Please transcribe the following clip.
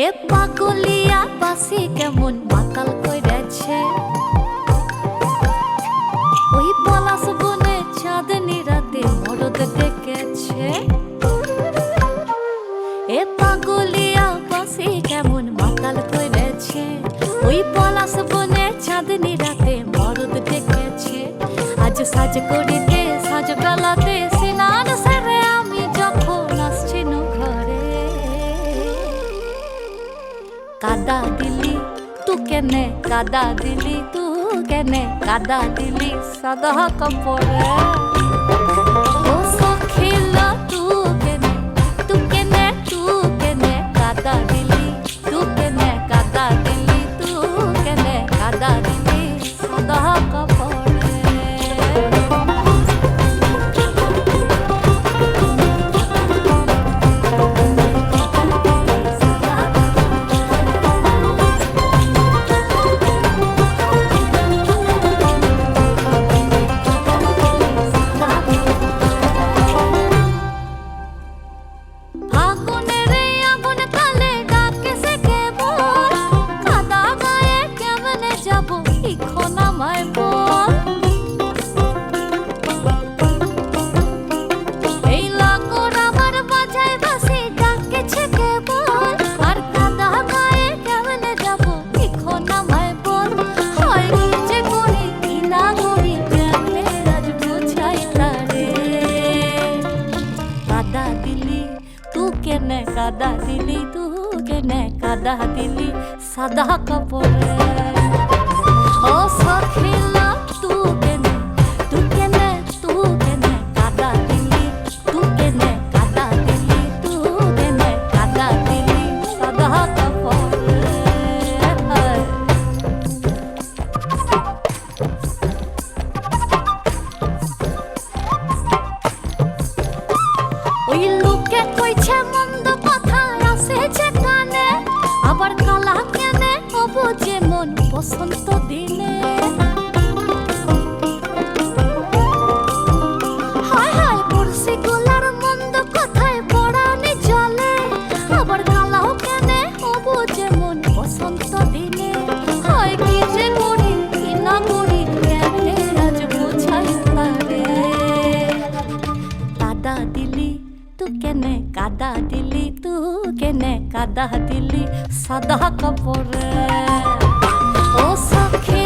এ পাগলিয়া বাসি কেমন মাতাল কইরাছে, ওই পলাশ বনে চাঁদনি রাতে মরদ ডেকেছে। এ পাগলিয়া বাসি কেমন মাতাল কইরাছে, ওই পলাশ বনে চাঁদনি রাতে মরদ ডেকেছে। আজ সাজ করিতে সাজ বেলাতে সিনান সেরে আমি যখন আসছি ঘরে, কাদা দিলি তু কেনে, কাদা দিলি তু কেনে, কাদা দিলি সাদা কাপড়ে। ও সখিলা তু কেনে, তু কেনে, তু কেনে কাদা দিলি, তু কেনে কাদা দিলি, তু কেনে কাদা দিলি সাদা কাপড়ে। কাদা দিলি তু কেনে, কাদা দিলি সাদা কাপড়ে। ও সখিলা তু কেনে, তু কেনে, তু কেনে কাদা দিলি, তু কেনে কাদা দিলি, তু কেনে কাদা দিলি সাদা কাপড়ে। ওই লোকে কইছে মন্দ কথা আসেছে কানে, আবার কালা কেনে হবো যেমন বসন্ত দিনে। হায় হায় বর্ষি গোলার মন্দ কথায় পড়ানি জলে, আবার কালাও কেনে হবো যেমন বসন্ত দিনে। হয় কি যে করি কি না করি কেনে আজ বোঝাই তারে, কাদা দিলি তু কেনে, কাদা দিলি তু কেনে কাদা দিলি সাদা কাপড়ে। ও সখী